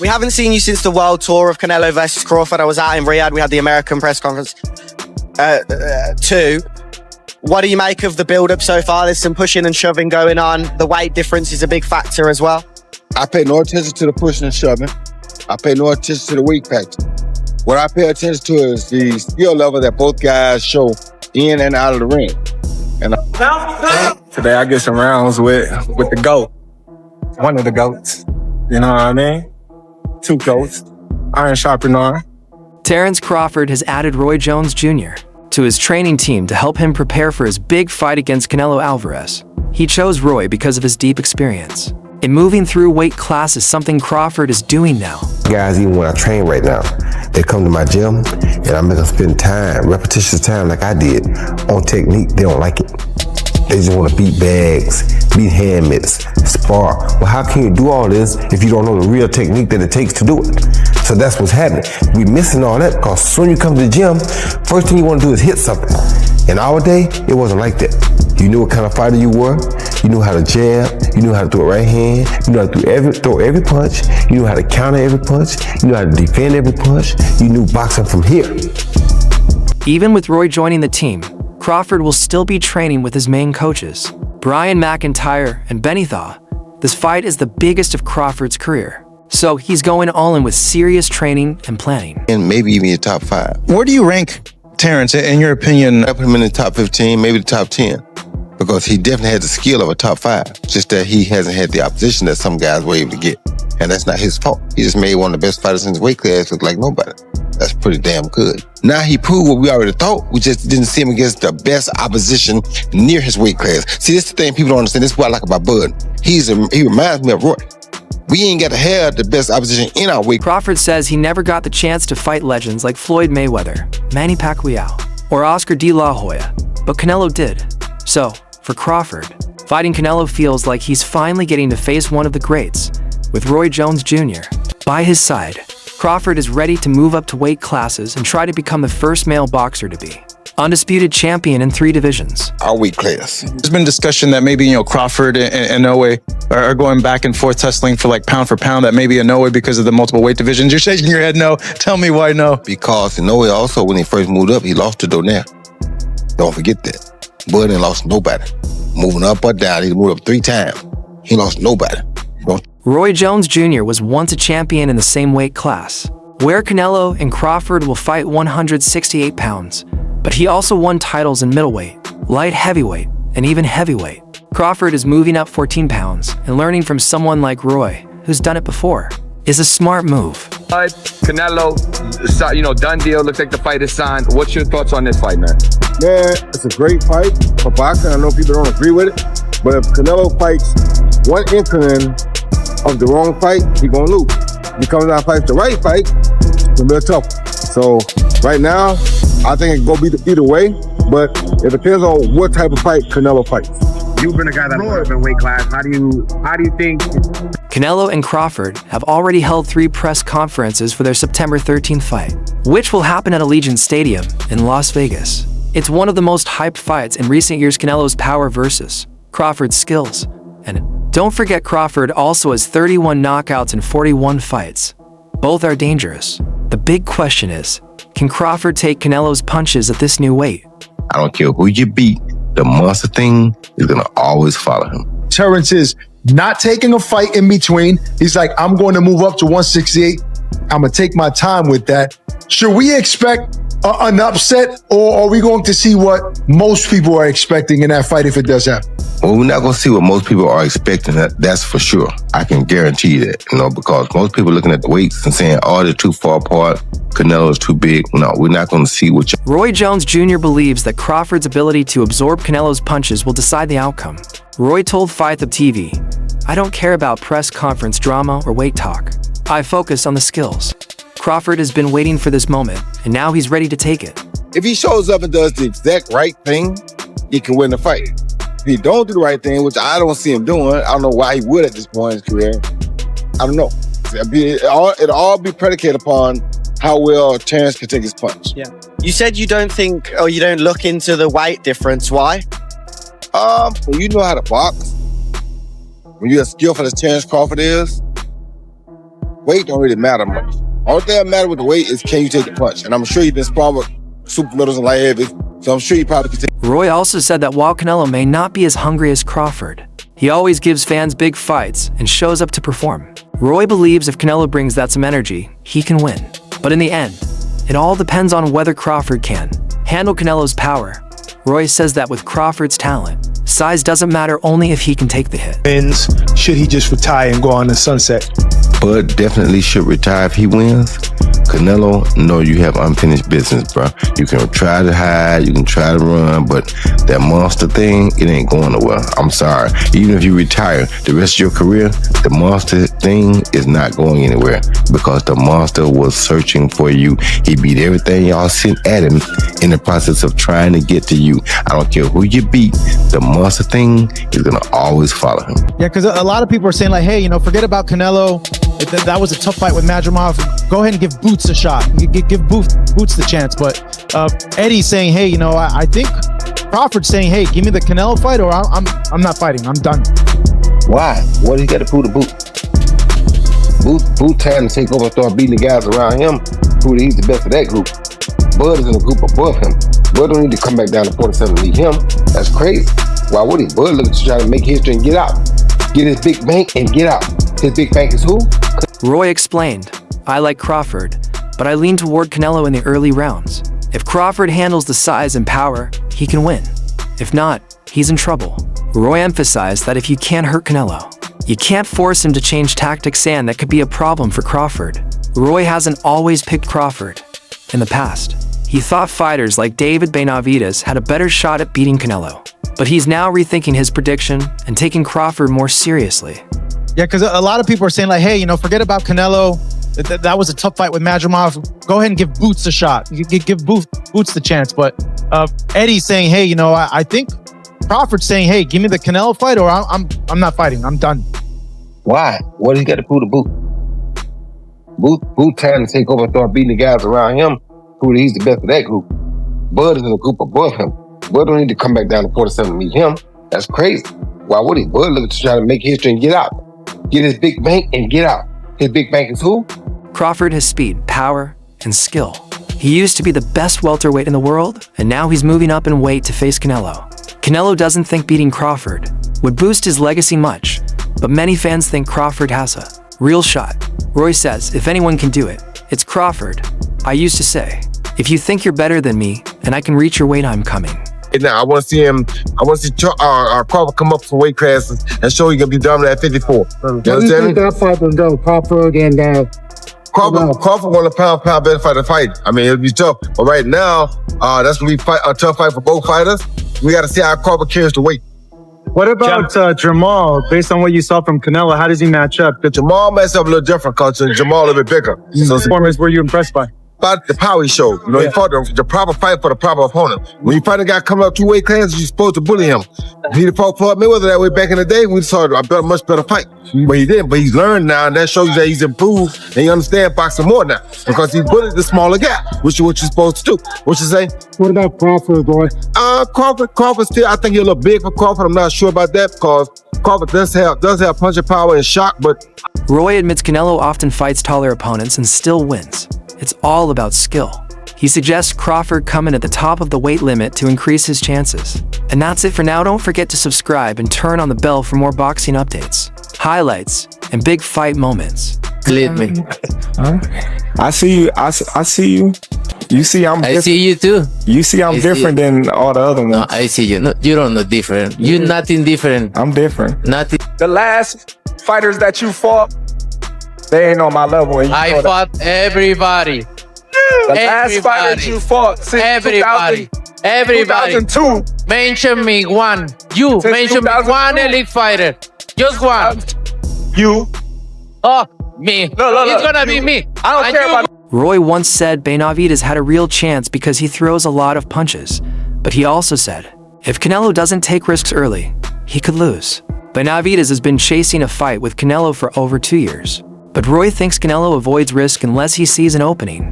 We haven't seen you since the world tour of Canelo versus Crawford. I was out in Riyadh. We had the American press conference too. What do you make of the build-up so far? There's some pushing and shoving going on. The weight difference is a big factor as well. I pay no attention to the pushing and shoving. I pay no attention to the weight factor. What I pay attention to is the skill level that both guys show in and out of the ring. And today I get some rounds with the GOAT. One of the GOATs. You know what I mean? 2 GOATs. Iron sharpening iron. Terrence Crawford has added Roy Jones Jr. to his training team to help him prepare for his big fight against Canelo Alvarez. He chose Roy because of his deep experience. And moving through weight class is something Crawford is doing now. Guys, even when I train right now, they come to my gym and I make them spend time, repetitious time like I did, on technique. They don't like it. They just want to beat bags, beat hand mitts, spar. Well, how can you do all this if you don't know the real technique that it takes to do it? So that's what's happening. We're missing all that because as soon as you come to the gym, first thing you want to do is hit something. In our day, it wasn't like that. You knew what kind of fighter you were. You knew how to jab. You knew how to throw a right hand. You knew how to throw every punch. You knew how to counter every punch. You knew how to defend every punch. You knew boxing from here. Even with Roy joining the team, Crawford will still be training with his main coaches, Brian McIntyre and Benny Thaw. This fight is the biggest of Crawford's career. So he's going all in with serious training and planning. And maybe even your top 5. Where do you rank Terrence, in your opinion? I put him in the top 15, maybe the top 10. Because he definitely had the skill of a top 5. Just that he hasn't had the opposition that some guys were able to get. And that's not his fault. He just made one of the best fighters in his weight class look like nobody. That's pretty damn good. Now he proved what we already thought. We just didn't see him against the best opposition near his weight class. See, this is the thing people don't understand. This is what I like about Bud. He reminds me of Roy. We ain't got to have the best opposition in our weight. Crawford says he never got the chance to fight legends like Floyd Mayweather, Manny Pacquiao, or Oscar De La Hoya, but Canelo did. So, for Crawford, fighting Canelo feels like he's finally getting to face one of the greats, with Roy Jones Jr. by his side. Crawford is ready to move up to weight classes and try to become the first male boxer to be undisputed champion in 3 divisions. Our weight class. There's been discussion that maybe, Crawford and Inoue are going back and forth tussling for pound for pound, that maybe Inoue, because of the multiple weight divisions. You're shaking your head no. Tell me why no. Because Inoue also, when he first moved up, he lost to Donaire. Don't forget that. Bud ain't lost nobody. Moving up or down, he moved up 3 times. He lost nobody. Roy Jones Jr. was once a champion in the same weight class, where Canelo and Crawford will fight 168 pounds. But he also won titles in middleweight, light heavyweight, and even heavyweight. Crawford is moving up 14 pounds and learning from someone like Roy, who's done it before, is a smart move. Canelo, done deal. Looks like the fight is signed. What's your thoughts on this fight, man? Man, it's a great fight for boxing. I know people don't agree with it, but if Canelo fights one inkling of the wrong fight, he's gonna lose. If he comes out and fights the right fight, it's gonna be a tough one. So right now, I think it's gonna be either way, but it depends on what type of fight Canelo fights. You've been a guy that moved up in weight class. How do you think? Canelo and Crawford have already held 3 press conferences for their September 13th fight, which will happen at Allegiant Stadium in Las Vegas. It's one of the most hyped fights in recent years. Canelo's power versus Crawford's skills. And don't forget, Crawford also has 31 knockouts in 41 fights. Both are dangerous. The big question is, can Crawford take Canelo's punches at this new weight? I don't care who you beat, the monster thing is gonna always follow him. Terrence is not taking a fight in between. He's like, I'm going to move up to 168. I'm gonna take my time with that. Should we expect an upset, or are we going to see what most people are expecting in that fight if it does happen? Well, we're not going to see what most people are expecting. That's for sure. I can guarantee you that, because most people are looking at the weights and saying, oh, they're too far apart. Canelo's too big. No, we're not going to see what Roy Jones Jr. believes that Crawford's ability to absorb Canelo's punches will decide the outcome. Roy told Fight Up TV, I don't care about press conference drama or weight talk. I focus on the skills. Crawford has been waiting for this moment, and now he's ready to take it. If he shows up and does the exact right thing, he can win the fight. If he don't do the right thing, which I don't see him doing, I don't know why he would at this point in his career. I don't know. It'll all be predicated upon how well Terrence can take his punch. Yeah. You said you don't think, or you don't look into the weight difference. Why? When you know how to box, when you're as skillful as Terrence Crawford is, weight don't really matter much. All thing that matter with the weight is can you take the punch? And I'm sure you've been sparring with super middles and light heavies, so I'm sure you probably can take. Roy also said that while Canelo may not be as hungry as Crawford, he always gives fans big fights and shows up to perform. Roy believes if Canelo brings that some energy, he can win. But in the end, it all depends on whether Crawford can handle Canelo's power. Roy says that with Crawford's talent, size doesn't matter only if he can take the hit. Wins, should he just retire and go on the sunset? Bud definitely should retire if he wins. Canelo, no, you have unfinished business, bro. You can try to hide, you can try to run, but that monster thing, it ain't going nowhere. I'm sorry. Even if you retire the rest of your career, the monster thing is not going anywhere because the monster was searching for you. He beat everything y'all sent at him in the process of trying to get to you. I don't care who you beat, the monster thing is going to always follow him. Yeah, because a lot of people are saying like, hey, forget about Canelo. That was a tough fight with Madrimov. Go ahead and give Boots a shot. Give Boots the chance. But Eddie's saying, hey, I think Crawford's saying, hey, give me the Canelo fight or I'm not fighting. I'm done. Why? What do you got to prove to Boot? Boot trying to take over and start beating the guys around him. Prove that he's the best of that group. Bud is in a group above him. Bud don't need to come back down to 47 to meet him. That's crazy. Why would he? Bud looking to try to make history and get out. Get his big bank and get out. His big bank is who? Roy explained, I like Crawford, but I lean toward Canelo in the early rounds. If Crawford handles the size and power, he can win. If not, he's in trouble. Roy emphasized that if you can't hurt Canelo, you can't force him to change tactics, and that could be a problem for Crawford. Roy hasn't always picked Crawford. In the past, he thought fighters like David Benavidez had a better shot at beating Canelo. But he's now rethinking his prediction and taking Crawford more seriously. Yeah, because a lot of people are saying like, hey, forget about Canelo. That was a tough fight with Madrimov. Go ahead and give Boots a shot. Give Boots the chance. But Eddie's saying, hey, I think Crawford's saying, hey, give me the Canelo fight or I'm not fighting. I'm done. Why? What do you got to prove to Boot? Boot trying to take over and start beating the guys around him. Prove that he's the best of that group. Bud is in a group above him. Bud don't need to come back down to 47 to meet him. That's crazy. Why would he? Bud looking to try to make history and get out. Get his big bank and get out. His big bank is who? Crawford has speed, power, and skill. He used to be the best welterweight in the world, and now he's moving up in weight to face Canelo. Canelo doesn't think beating Crawford would boost his legacy much, but many fans think Crawford has a real shot. Roy says, if anyone can do it, it's Crawford. I used to say, if you think you're better than me and I can reach your weight, I'm coming. Now I want to see him. I want to see Crawford come up some weight classes and show he's gonna be dominant at 54. You understand me? That fight will go Crawford and Crawford want a pound better fight to fight. I mean, it'll be tough. But right now, that's gonna be a tough fight for both fighters. We got to see how Crawford carries the weight. What about Jamal? Based on what you saw from Canelo, how does he match up? Jamal matches up a little different because Jamal a little bit bigger. So performance were you impressed by? About the power he showed. He fought the proper fight for the proper opponent. When you fight a guy coming up 2 weight classes, you're supposed to bully him. If he'd fought Floyd Mayweather that way back in the day, we'd saw a much better fight. But he didn't. But he's learned now, and that shows you that he's improved and he understands boxing more now because he bullied the smaller guy, which is what you're supposed to do. What you say? What about Crawford, boy? Crawford still, I think he's a little big for Crawford. I'm not sure about that because Crawford does have punching power and shock, but Roy admits Canelo often fights taller opponents and still wins. It's all about skill. He suggests Crawford come in at the top of the weight limit to increase his chances. And that's it for now. Don't forget to subscribe and turn on the bell for more boxing updates, highlights, and big fight moments. Lead me. I see you. I see you. You see I'm different. I see you too. You see I'm different than all the other ones. No, I see you. No, you don't know different. You're nothing different. I'm different. Nothing. The last fighters that you fought, they ain't on my level. And I fought everybody. The last fighter you fought since everybody. 2002. Mention me one. You Since mention me 2002. one elite fighter. Just one. You. Oh, me. No. It's gonna be me. I don't care about. Roy once said Benavidez had a real chance because he throws a lot of punches. But he also said, if Canelo doesn't take risks early, he could lose. Benavidez has been chasing a fight with Canelo for over 2 years. But Roy thinks Canelo avoids risk unless he sees an opening.